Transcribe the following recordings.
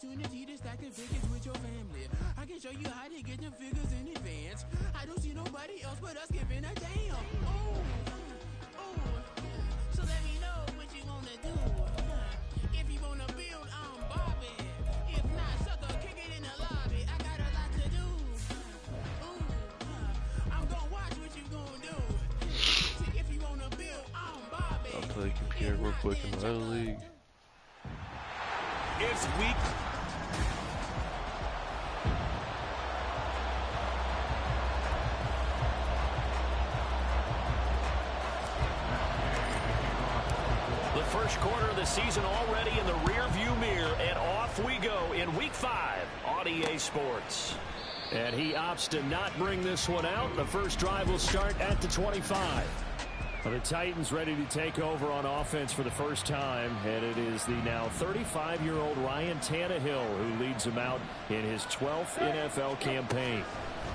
opportunity to stack the figures with your family. I can show you how to get them figures in advance. I don't see nobody else but us giving a damn. Oh, so let me know what you wanna do. If you wanna build, I'm Bobby. If not, sucker, kick it in the lobby. I got a lot to do. I'm gonna watch what you gonna do. If you wanna build, I'm Bobby. I'll play computer real quick in my other league. It's week. The first quarter of the season already in the rear-view mirror, and off we go in Week 5 on EA Sports. And he opts to not bring this one out. The first drive will start at the 25. Well, the Titans ready to take over on offense for the first time, and it is the now 35-year-old Ryan Tannehill who leads them out in his 12th NFL campaign.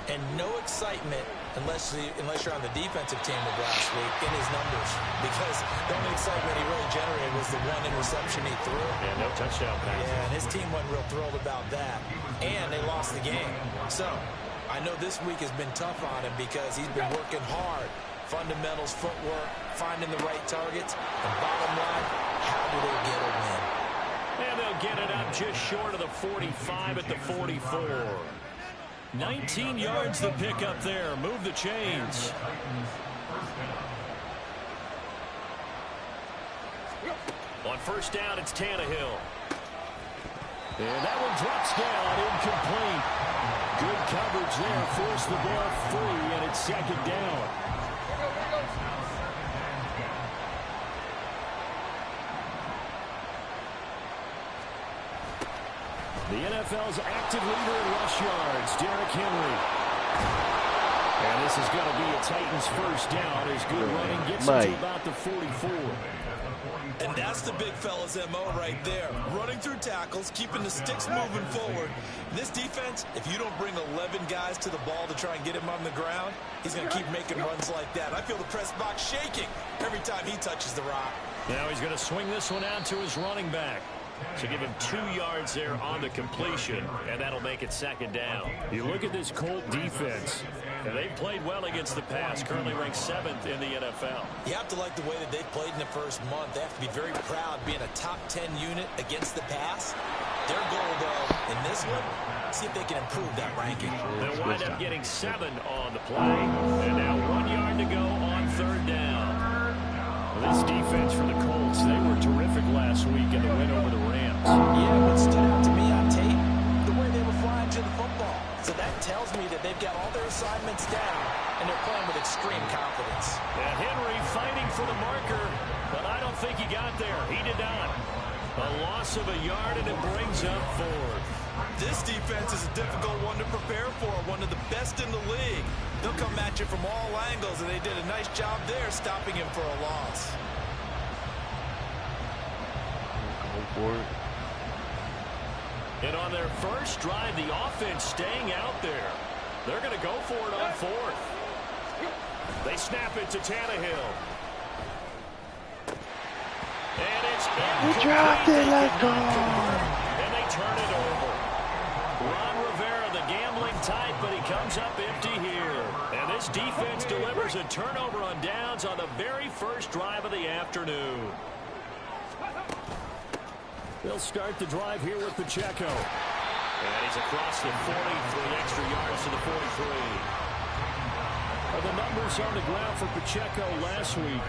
And no excitement unless you're on the defensive team of last week in his numbers, because the only excitement he really generated was the one interception he threw. And no touchdown pass. Yeah, and his team wasn't real thrilled about that. And they lost the game. So I know this week has been tough on him because he's been working hard. Fundamentals, footwork, finding the right targets. And bottom line, how do they get a win? And they'll get it up just short of the 45 at the 44. 19 yards to pick up there. Move the chains. On first down, it's Tannehill. And that one drops down, incomplete. Good coverage there, forced the ball free, and it's second down. The NFL's active leader in rush yards, Derrick Henry. And this is going to be a Titans first down as good running gets him to about the 44. And that's the big fella's MO right there. Running through tackles, keeping the sticks moving forward. This defense, if you don't bring 11 guys to the ball to try and get him on the ground, he's going to keep making runs like that. I feel the press box shaking every time he touches the rock. Now he's going to swing this one out to his running back. So give him 2 yards there on the completion, and that'll make it second down. You look at this Colt defense, and they've played well against the pass, currently ranked 7th in the NFL. You have to like the way that they've played in the first month. They have to be very proud being a top 10 unit against the pass. Their goal, though, in this one, see if they can improve that ranking. They'll wind up getting 7 on the play, and now 1 yard to go on third down. This defense for the Colts, they were terrific last week in the win over the Rams. Yeah, what stood out to me on tape, the way they were flying to the football. So that tells me that they've got all their assignments down, and they're playing with extreme confidence. And Henry fighting for the marker, but I don't think he got there. He did not. A loss of a yard, and it brings up 4th. This defense is a difficult one to prepare for, one of the best in the league. They'll come at you from all angles, and they did a nice job there stopping him for a loss. Go for it. And on their first drive, the offense staying out there. They're going to go for it on 4th. They snap it to Tannehill. And it's incomplete. We dropped it, let's go. And they turn it over. Ron Rivera, the gambling type, but he comes up empty here. And this defense delivers a turnover on downs on the very first drive of the afternoon. They'll start the drive here with Pacheco. And he's across the 40 for the extra yards to the 43. Well, the numbers on the ground for Pacheco last week,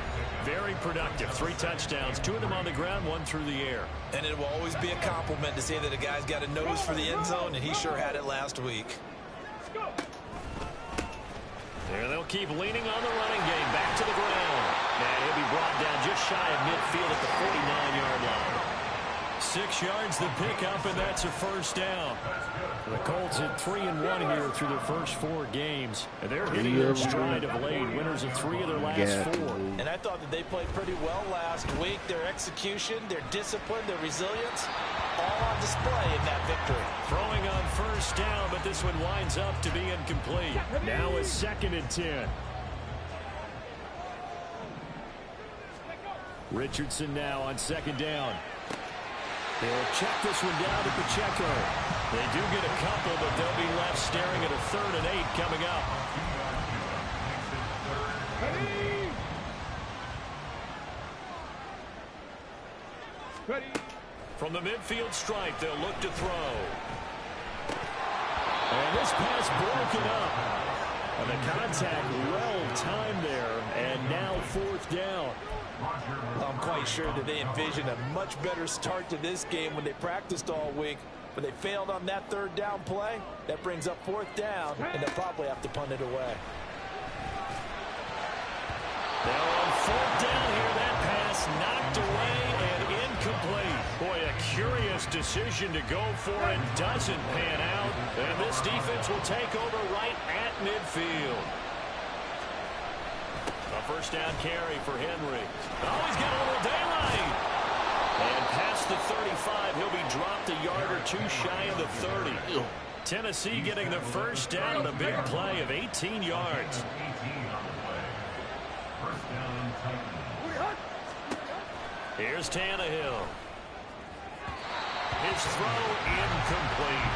very productive. 3 touchdowns, 2 of them on the ground, 1 through the air. And it will always be a compliment to say that a guy's got a nose for the end zone, and he sure had it last week. There they'll keep leaning on the running game. Back to the ground. And he'll be brought down just shy of midfield at the 49-yard line. 6 yards the pickup, and that's a first down. The Colts at 3-1 here through their first 4 games. And they're hitting their stride of late. Winners of 3 of their last 4. And I thought that they played pretty well last week. Their execution, their discipline, their resilience, all on display in that victory. Throwing on first down, but this one winds up to be incomplete. Now it's 2nd and 10. Richardson now on 2nd down. He'll check this one down to Pacheco. They do get a couple, but they'll be left staring at a 3rd and 8 coming up. Ready. From the midfield stripe, they'll look to throw. And this pass broken up. And the contact well timed there, and now 4th down. I'm quite sure that they envisioned a much better start to this game when they practiced all week. But they failed on that 3rd down play. That brings up 4th down, and they'll probably have to punt it away. Now on 4th down here, that pass knocked away and incomplete. Boy, a curious decision to go for and doesn't pan out. And this defense will take over right at midfield. A 1st down carry for Henry. Oh, he's got a little daylight. And past the 35, he'll be dropped a yard or 2 shy of the 30. Tennessee getting the 1st down on a big play of 18 yards. Here's Tannehill. His throw incomplete.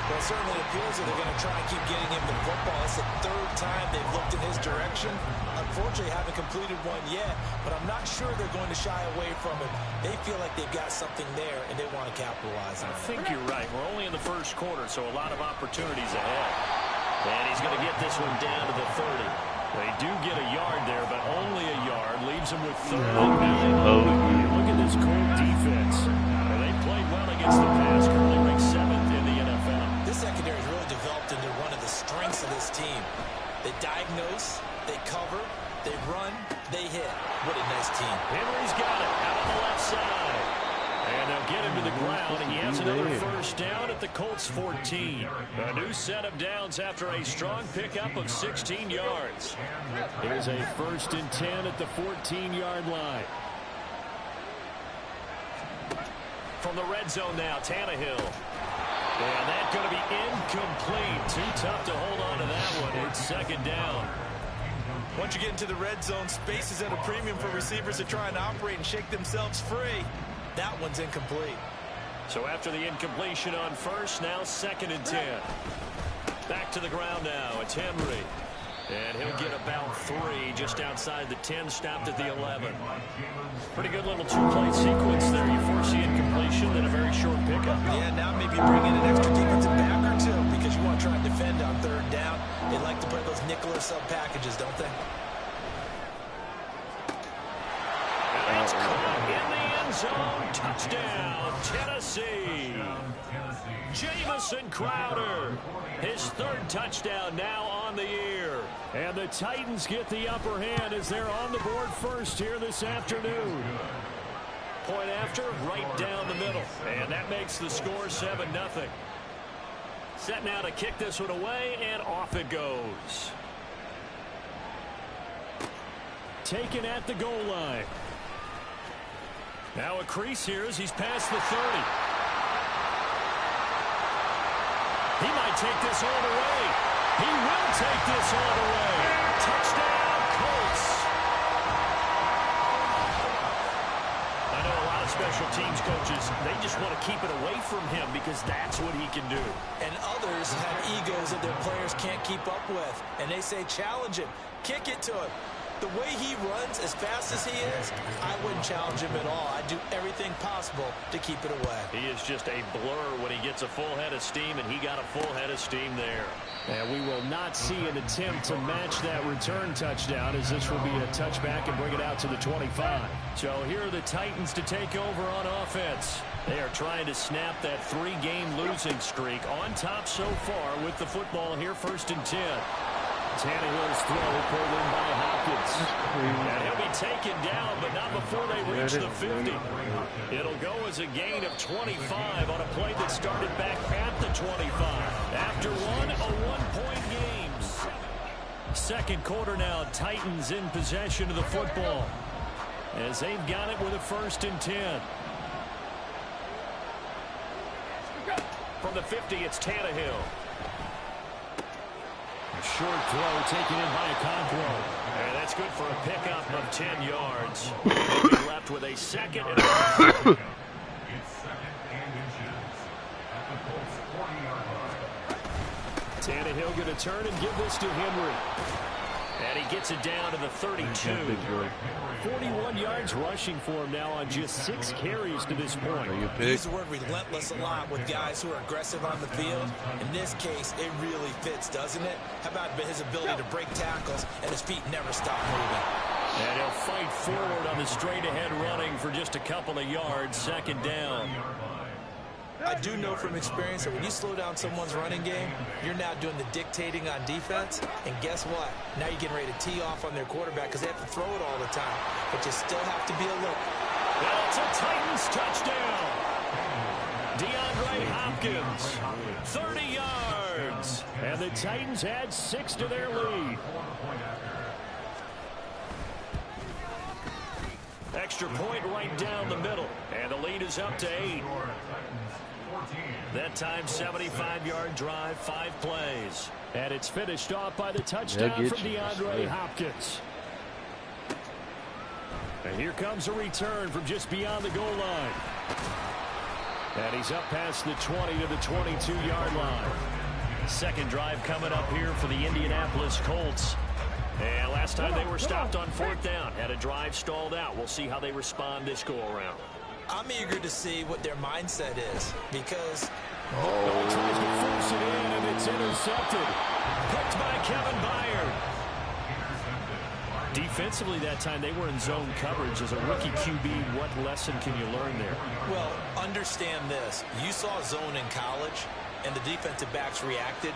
Well, it certainly appears that they're going to try and keep getting him the football. It's the 3rd time they've looked in his direction. Unfortunately, haven't completed one yet, but I'm not sure they're going to shy away from it. They feel like they've got something there, and they want to capitalize on it. I think you're right. We're only in the 1st quarter, so a lot of opportunities ahead. And he's going to get this one down to the 30. They do get a yard there, but only a yard. Leaves them with 3rd and 9. Look at this Colt defense. And they played well against the pass. Currently ranked 7th in the NFL. This secondary has really developed into one of the strengths of this team. They diagnose, they cover, they run, they hit. What a nice team. Henry's got it out on the left side. And they'll get him to the ground. He has another 1st down at the Colts 14. A new set of downs after a strong pickup of 16 yards. Here's a 1st and 10 at the 14-yard line. From the red zone now, Tannehill. And that's going to be incomplete. Too tough to hold on to that one. It's 2nd down. Once you get into the red zone, space is at a premium for receivers to try and operate and shake themselves free. That one's incomplete. So after the incompletion on 1st, now 2nd and 10. Back to the ground now. It's Henry. And he'll get about 3 just outside the 10, stopped at the 11. Pretty good little 2-play sequence there. You force the incompletion, then a very short pickup. Yeah, now maybe bring in an extra defensive back or 2 because you want to try and defend on 3rd down. They like to play those nickel or sub packages, don't they? And it's caught in the end zone. Touchdown, Tennessee. Jamison Crowder. His 3rd touchdown now on the year. And the Titans get the upper hand as they're on the board first here this afternoon. Point after, right down the middle. And that makes the score 7-0. Set now to kick this one away, and off it goes. Taken at the goal line. Now a crease here as he's past the 30. He might take this all the way. He will take this all the way. Touchdown, Colts. I know a lot of special teams coaches, they just want to keep it away from him because that's what he can do. And others have egos that their players can't keep up with. And they say, challenge him. Kick it to him. The way he runs, as fast as he is, I wouldn't challenge him at all. I'd do everything possible to keep it away. He is just a blur when he gets a full head of steam, and he got a full head of steam there. And we will not see an attempt to match that return touchdown, as this will be a touchback and bring it out to the 25. So here are the Titans to take over on offense. They are trying to snap that 3-game losing streak on top so far with the football here, 1st and 10. Tannehill's throw pulled in by Hopkins. And he'll be taken down, but not before they reach the 50. It'll go as a gain of 25 on a play that started back at the 25. After one, a 1-point game. 2nd quarter now, Titans in possession of the football as they've got it with a 1st and 10. From the 50, it's Tannehill. A short throw taken in by Okonkwo. And that's good for a pickup of 10 yards. They'll be left with a 2nd and 1. Tannehill going to turn and give this to Henry. And he gets it down to the 32. 41 yards rushing for him now on just 6 carries to this point. We use the word relentless a lot with guys who are aggressive on the field. In this case, it really fits, doesn't it? How about his ability to break tackles and his feet never stop moving? And he'll fight forward on the straight-ahead running for just a couple of yards. Second down. I do know from experience that when you slow down someone's running game, you're now doing the dictating on defense. And guess what? Now you're getting ready to tee off on their quarterback because they have to throw it all the time. But you still have to be alert. That's a Titans touchdown. DeAndre Hopkins, 30 yards. And the Titans add 6 to their lead. Extra point right down the middle. And the lead is up to 8. That time, 75-yard drive, 5 plays. And it's finished off by the touchdown from DeAndre Hopkins. And here comes a return from just beyond the goal line. And he's up past the 20 to the 22-yard line. Second drive coming up here for the Indianapolis Colts. And last time they were stopped on 4th down. Had a drive stalled out. We'll see how they respond this go-around. I'm eager to see what their mindset is because tries to force it in, and it's intercepted. Picked by Kevin Byard. Defensively that time, they were in zone coverage. As a rookie QB, what lesson can you learn there? Well, understand this. You saw zone in college, and the defensive backs reacted,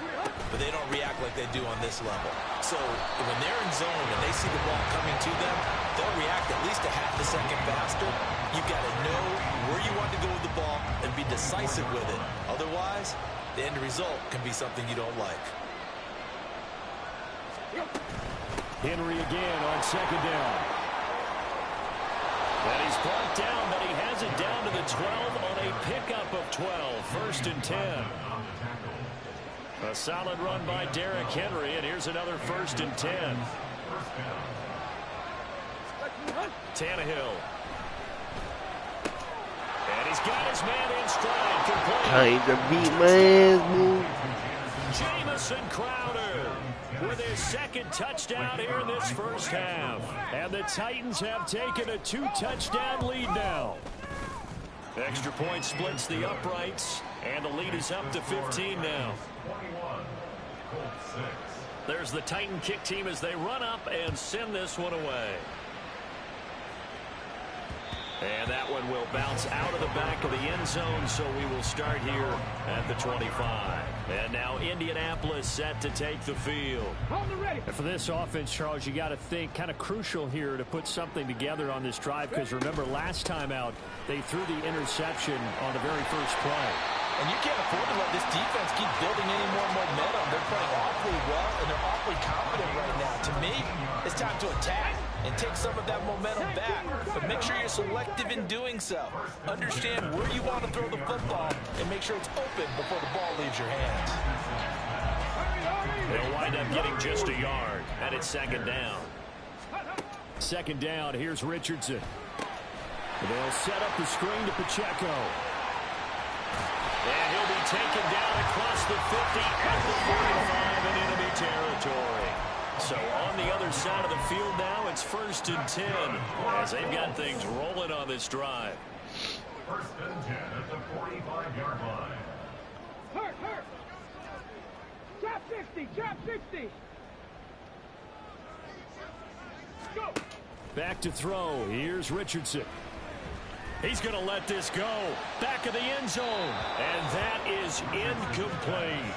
but they don't react like they do on this level. So when they're in zone and they see the ball coming to them, they'll react at least a half a second faster. You've got to know where you want to go with the ball and be decisive with it. Otherwise, the end result can be something you don't like. Henry again on second down. And he's brought down, but he has it down to the 12 on a pickup of 12. 1st and 10. A solid run by Derrick Henry, and here's another 1st and 10. Tannehill. And he's got his man in stride. Time to beat my ass, move. Jamison Crowder with his 2nd touchdown here in this first half. And the Titans have taken a 2-touchdown lead now. Extra point splits the uprights, and the lead is up to 15 now. There's the Titan kick team as they run up and send this one away. And that one will bounce out of the back of the end zone, so we will start here at the 25. And now Indianapolis set to take the field. And for this offense, Charles, you got to think kind of crucial here to put something together on this drive, because remember last time out, they threw the interception on the very first play. And you can't afford to let this defense keep building any more momentum. They're playing awfully well, and they're awfully confident right now. To me, it's time to attack and take some of that momentum back. But make sure you're selective in doing so. Understand where you want to throw the football and make sure it's open before the ball leaves your hands. They'll wind up getting just a yard, and it's 2nd down. 2nd down, here's Richardson. They'll set up the screen to Pacheco. And he'll be taken down across the 50 at the 45 in enemy territory. So on the other side of the field now, it's 1st and 10 as they've got things rolling on this drive. 1st and 10 at the 45-yard line. Hurt. Trap 60, trap 60. Go. Back to throw. Here's Richardson. He's going to let this go. Back of the end zone. And that is incomplete.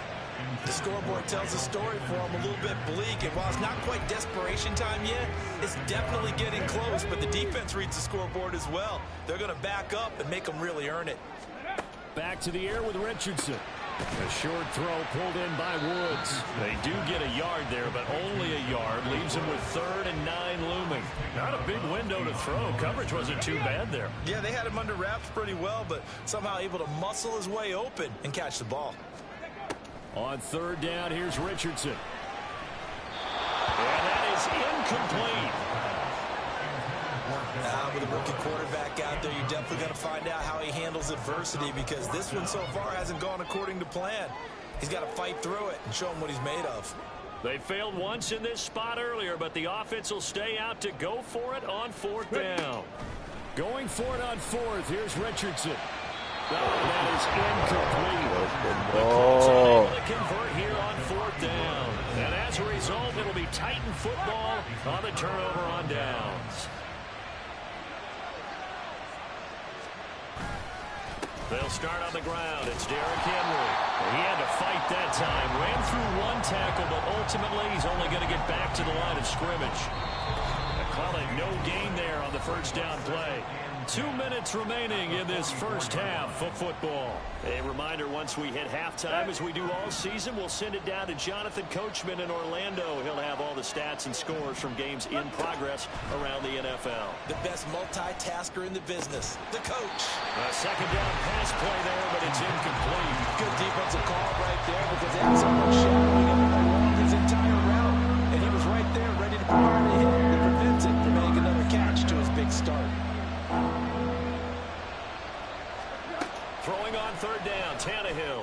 The scoreboard tells a story for him, a little bit bleak, and while it's not quite desperation time yet, it's definitely getting close, but the defense reads the scoreboard as well. They're going to back up and make them really earn it. Back to the air with Richardson. A short throw pulled in by Woods. They do get a yard there, but only a yard. Leaves them with 3rd and 9 looming. Not a big window to throw. Coverage wasn't too bad there. Yeah, they had him under wraps pretty well, but somehow able to muscle his way open and catch the ball. On 3rd down, here's Richardson. And that is incomplete. With a rookie quarterback out there, you're definitely going to find out how he handles adversity, because this one so far hasn't gone according to plan. He's got to fight through it and show him what he's made of. They failed once in this spot earlier, but the offense will stay out to go for it on 4th down. Going for it on 4th. Here's Richardson. That is incomplete. The Colts are able to convert here on 4th down. And as a result, it'll be Titan football on the turnover on downs. They'll start on the ground. It's Derrick Henry. He had to fight that time. Ran through one tackle, but ultimately he's only going to get back to the line of scrimmage. They call it no gain there on the first down play. 2 minutes remaining in this first half of football. A reminder, once we hit halftime, as we do all season, we'll send it down to Jonathan Coachman in Orlando. He'll have all the stats and scores from games in progress around the NFL. The best multitasker in the business, the coach. A second down pass play there, but it's incomplete. Good defensive call right there, because they had someone shadowing him along his entire route, and he was right there ready to provide a hit that prevents it from making another catch to his big start. Throwing on 3rd down, Tannehill.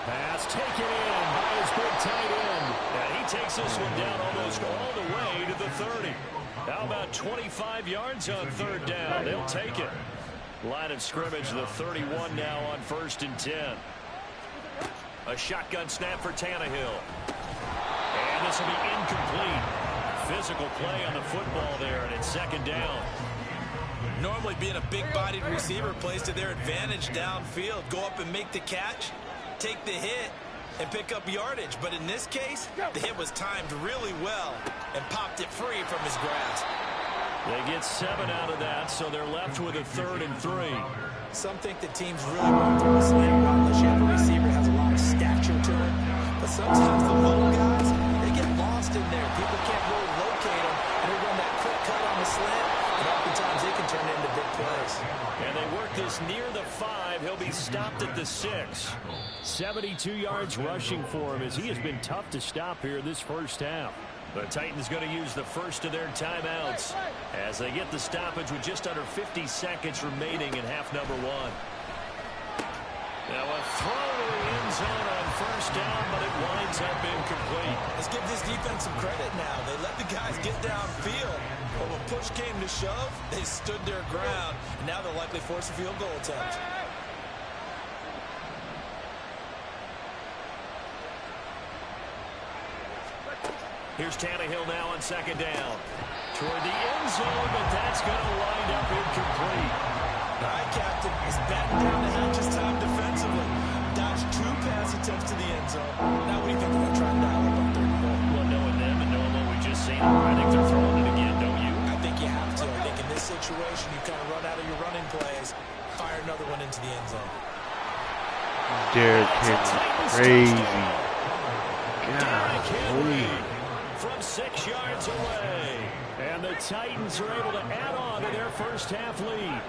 Pass taken in by his big tight end. And he takes this one down almost all the way to the 30. How about 25 yards on 3rd down? They'll take it. Line of scrimmage, the 31 now on 1st and 10. A shotgun snap for Tannehill. And this will be incomplete. Physical play on the football there, and it's 2nd down. Normally, being a big-bodied receiver plays to their advantage downfield. Go up and make the catch, take the hit, and pick up yardage. But in this case, the hit was timed really well and popped it free from his grasp. They get 7 out of that, so they're left with a 3rd and 3. Some think the teams really want to throw a slant route unless you have a receiver that has a lot of stature to him. But sometimes the little guys, they get lost in there. People can't really locate them, and they run that quick cut on the slant. And oftentimes they can turn into big plays. And they work this near the 5. He'll be stopped at the 6. 72 yards rushing for him, as he has been tough to stop here this first half. The Titans going to use the first of their timeouts as they get the stoppage with just under 50 seconds remaining in half number 1. Now a throw to the end zone on 1st down, but it winds up incomplete. Let's give this defense some credit now. They let the guys get downfield, but when push came to shove, they stood their ground, and now they'll likely force a field goal attempt. Here's Tannehill now on 2nd down. Toward the end zone, but that's going to wind up incomplete. All right, Captain, he's batting down to half his time defensively. Dodged 2 pass attempts to the end zone. Now what do you think they're going to try and dial up on 3rd and goal? Well, knowing them and knowing what we just seen, I think they're throwing it again, don't you? I think you have to. I think in this situation, you kind of run out of your running plays, fire another one into the end zone. Derrick Henry, crazy. Derrick Henry God. from 6 yards away. And the Titans are able to add on to their first half lead.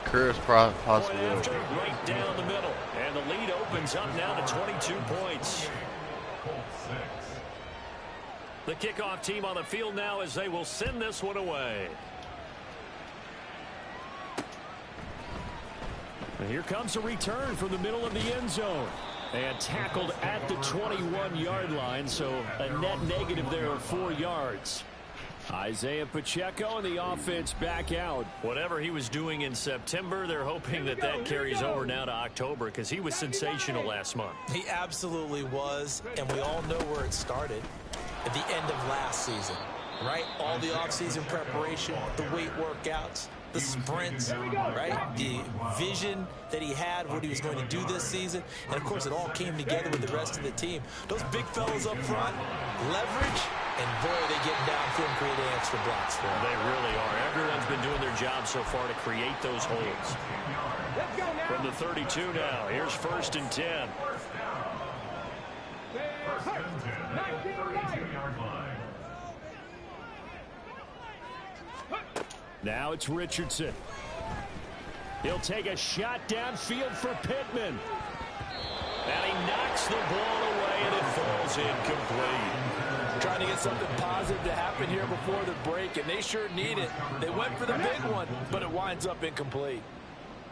Curse Point possible. after, right down the middle. And the lead opens up now to 22 points. The kickoff team on the field now as they will send this one away. And here comes a return from the middle of the end zone. And tackled at the 21-yard line, so a net negative there of 4 yards. Isaiah Pacheco and the offense back out. Whatever he was doing in September, they're hoping that that carries over now to October, because he was sensational last month. He absolutely was, and we all know where it started. At the end of last season, right? All the offseason preparation, the weight workouts, the sprints, right? The vision that he had, what he was going to do this season. And, of course, it all came together with the rest of the team. Those big fellas up front, leverage, and, boy, they get downfield and create extra blocks for them. They really are. Everyone's been doing their job so far to create those holes. From the 32 now, here's 1st and 10. Now it's Richardson. He'll take a shot downfield for Pittman. And he knocks the ball away, and it falls incomplete. trying to get something positive to happen here before the break, and they sure need it. They went for the big one, but it winds up incomplete.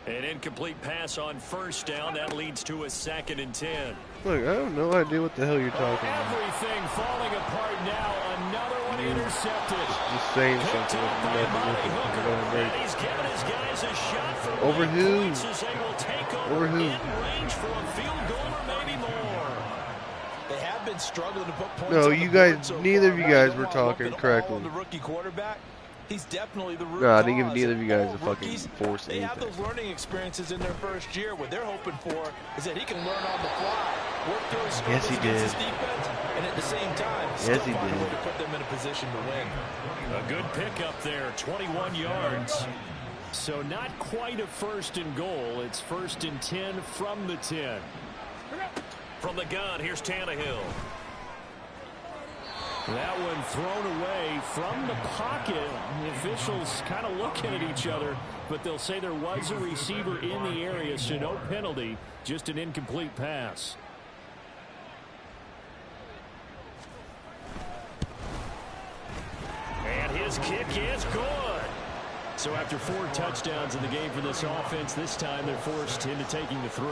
An incomplete pass on first down. That leads to a 2nd and 10. Look, I have no idea what the hell you're talking about. Everything falling apart now. Another one intercepted. Just saying something with nothing. And he's given his guys a shot for over who? points as they will take Over who? in range for a field goal or maybe more. They have been struggling to put points No, on you the board guys, so neither far. of you guys I were don't wanna lump talking it all correctly. on the rookie quarterback. He's definitely the root No, I cause. didn't give neither of you guys All a fucking rookies, force They have anything. those learning experiences in their first year. What they're hoping for is that he can learn on the fly, work through his struggles Yes, he against his did. defense, and at the same time, still find a way to put them in a position to win. A good pickup there, 21 yards. So not quite a 1st and goal. It's 1st and 10 from the 10. From the gun, here's Tannehill. That one thrown away from the pocket. The officials kind of looking at each other, but they'll say there was a receiver in the area, so no penalty, just an incomplete pass. And his kick is good. So after 4 touchdowns in the game for this offense, this time they're forced into taking the 3.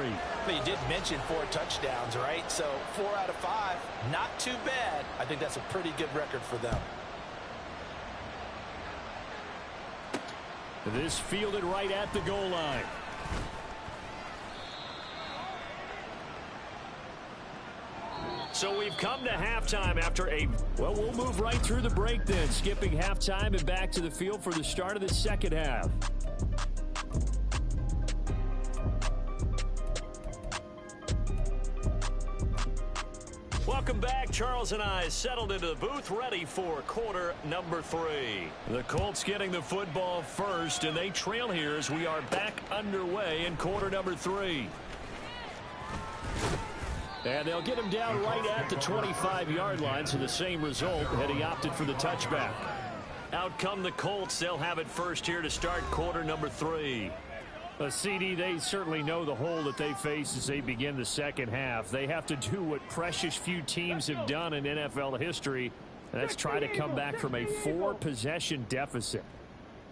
But you did mention 4 touchdowns, right? So 4 out of 5, not too bad. I think that's a pretty good record for them. This fielded right at the goal line. So we've come to halftime after a... Well, we'll move right through the break then, skipping halftime and back to the field for the start of the second half. Welcome back. Charles and I settled into the booth, ready for quarter number 3. The Colts getting the football first, and they trail here as we are back underway in quarter number 3. And they'll get him down right at the 25-yard line, so the same result had he opted for the touchback. Out come the Colts. They'll have it first here to start quarter number 3. CD, they certainly know the hole that they face as they begin the second half. They have to do what precious few teams have done in NFL history. That's try to come back from a 4-possession deficit.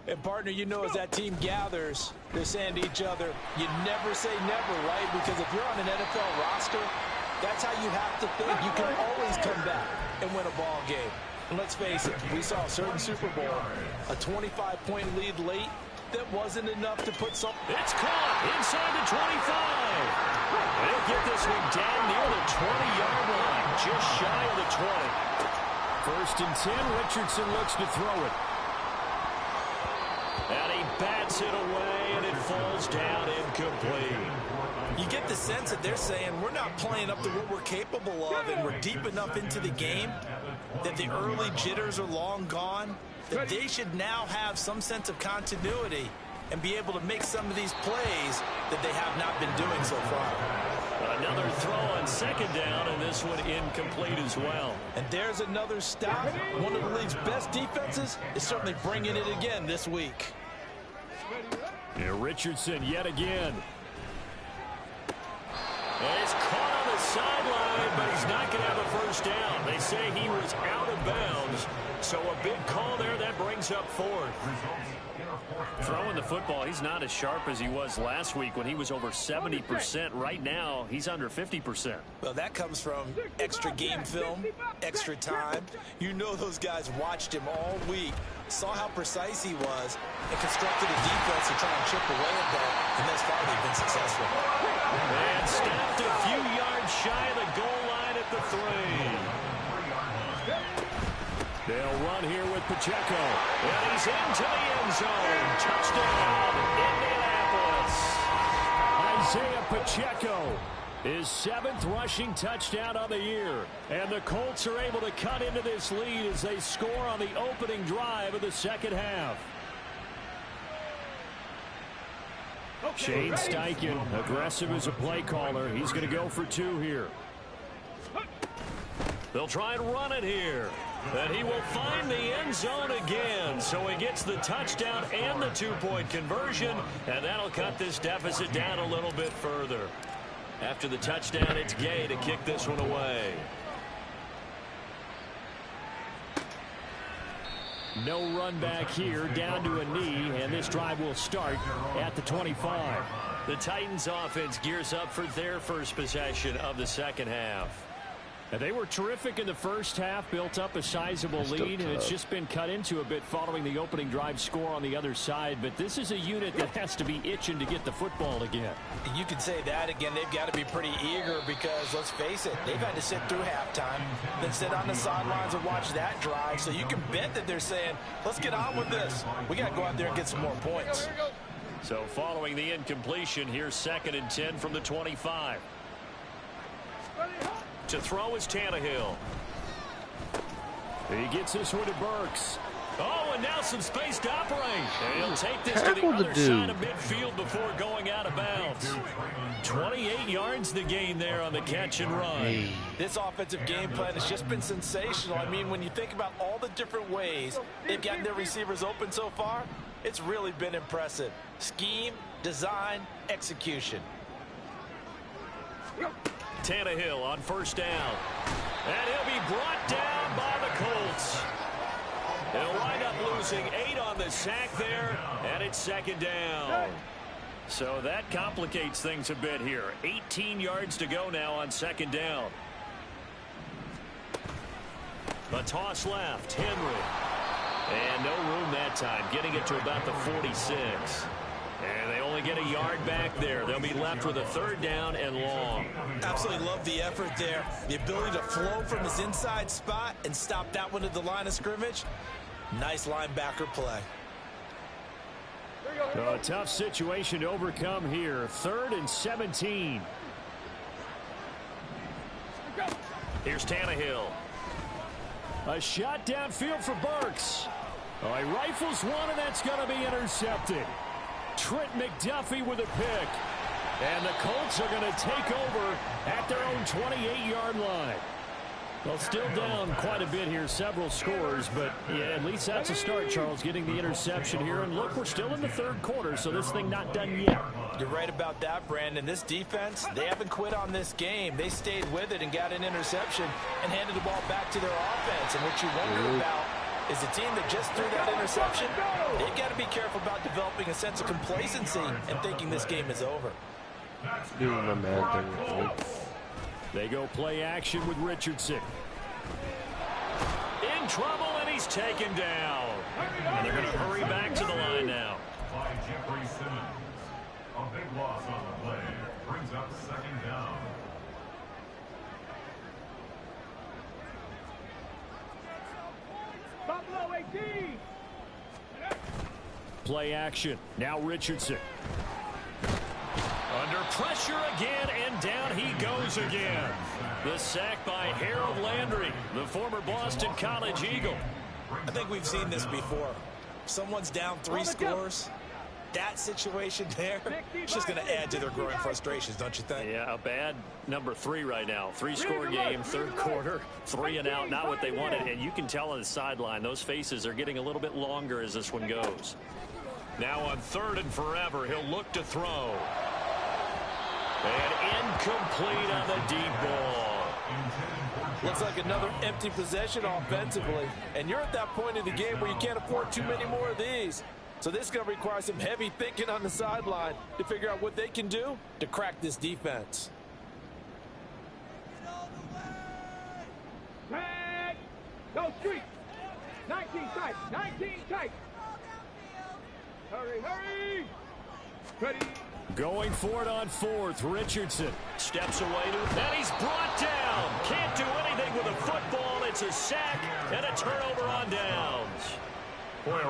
And, partner, you know, as that team gathers, they're saying to each other, you never say never, right? Because if you're on an NFL roster, that's how you have to think. You can always come back and win a ball game. And let's face it, we saw a certain Super Bowl, a 25-point lead late. That wasn't enough to put some. It's caught inside the 25. They'll get this one down near the 20-yard line, just shy of the 20. 1st and 10. Richardson looks to throw it. And he bats it away, and it falls down incomplete. You get the sense that they're saying we're not playing up to what we're capable of, and we're deep enough into the game that the early jitters are long gone, that they should now have some sense of continuity and be able to make some of these plays that they have not been doing so far. Another throw on 2nd down, and this one incomplete as well. And there's another stop. One of the league's best defenses is certainly bringing it again this week. Yeah, Richardson yet again. And he's caught on the sideline, but he's not going to have a first down. They say he was out of bounds. So a big call there that brings up 4th. Throwing the football, he's not as sharp as he was last week when he was over 70%. Right now, he's under 50%. Well, that comes from extra game film, extra time. You know those guys watched him all week, saw how precise he was, and constructed a defense to try and chip away at that, and thus far they've been successful. And snapped a few yards shy of the goal line at the 3. They'll run here with Pacheco. And he's into the end zone. Touchdown, Indianapolis. Isaiah Pacheco, his 7th rushing touchdown on the year. And the Colts are able to cut into this lead as they score on the opening drive of the second half. Shane Steichen, aggressive as a play caller. He's going to go for 2 here. They'll try and run it here. And he will find the end zone again. So he gets the touchdown and the 2-point conversion. And that'll cut this deficit down a little bit further. After the touchdown, it's Gay to kick this one away. No run back here, down to a knee, and this drive will start at the 25. The Titans offense gears up for their first possession of the second half. And they were terrific in the first half, built up a sizable lead, and it's just been cut into a bit following the opening drive score on the other side. But this is a unit that has to be itching to get the football again. You can say that again. They've got to be pretty eager because, let's face it, they've had to sit through halftime, then sit on the sidelines and watch that drive. So you can bet that they're saying, let's get on with this. We got to go out there and get some more points. So following the incompletion, here's 2nd and 10 from the 25. To throw is Tannehill. He gets this one to Burks. Oh, and now some space to operate. And he'll take this to the other side of midfield before going out of bounds. 28 yards the gain there on the catch and run. This offensive game plan has just been sensational. I mean, when you think about all the different ways they've gotten their receivers open so far, it's really been impressive. Scheme, design, execution. Tannehill on first down. And he'll be brought down by the Colts. They'll wind up losing 8 on the sack there, and it's 2nd down. So that complicates things a bit here. 18 yards to go now on 2nd down. A toss left, Henry. And no room that time, getting it to about the 46. And they only get a yard back there. They'll be left with a 3rd down and long. Absolutely love the effort there. The ability to flow from his inside spot and stop that one at the line of scrimmage. Nice linebacker play. So a tough situation to overcome here. 3rd and 17. Here's Tannehill. A shot downfield for Burks. Oh, he rifles one, and that's going to be intercepted. Trent McDuffie with a pick. And the Colts are going to take over at their own 28-yard line. Well, still down quite a bit here, several scores, but yeah, at least that's a start, Charles, getting the interception here. And look, we're still in the 3rd quarter, so this thing not done yet. You're right about that, Brandon. This defense, they haven't quit on this game. They stayed with it and got an interception and handed the ball back to their offense. And what you wonder about is the team that just threw that interception, they've got to be careful about developing a sense of complacency and thinking this game is over. Doing my Madden thing. They go play action with Richardson. In trouble, and he's taken down. And they're going to hurry back to the line now. By Jeffrey Simmons. A big loss on the play. Brings up 2nd down. Buffalo 18. Play action. Now Richardson. Under pressure again, and down he goes again. The sack by Harold Landry, the former Boston College Eagle. I think we've seen this before. Someone's down 3 scores. That situation there, it's just going to add to their growing frustrations, don't you think? Yeah, a bad number 3 right now. 3-score game, 3rd quarter, 3 and out, not what they wanted. And you can tell on the sideline, those faces are getting a little bit longer as this one goes. Now on 3rd and forever, he'll look to throw. And incomplete on the deep ball. Looks like another empty possession offensively. And you're at that point in the game where you can't afford too many more of these. So this is going to require some heavy thinking on the sideline to figure out what they can do to crack this defense. Tag. Go street. 19 tight. 19 tight. Hurry, hurry. Ready. Going for it on 4th, Richardson steps away to, and he's brought down. Can't do anything with a football. It's a sack and a turnover on downs. Boy,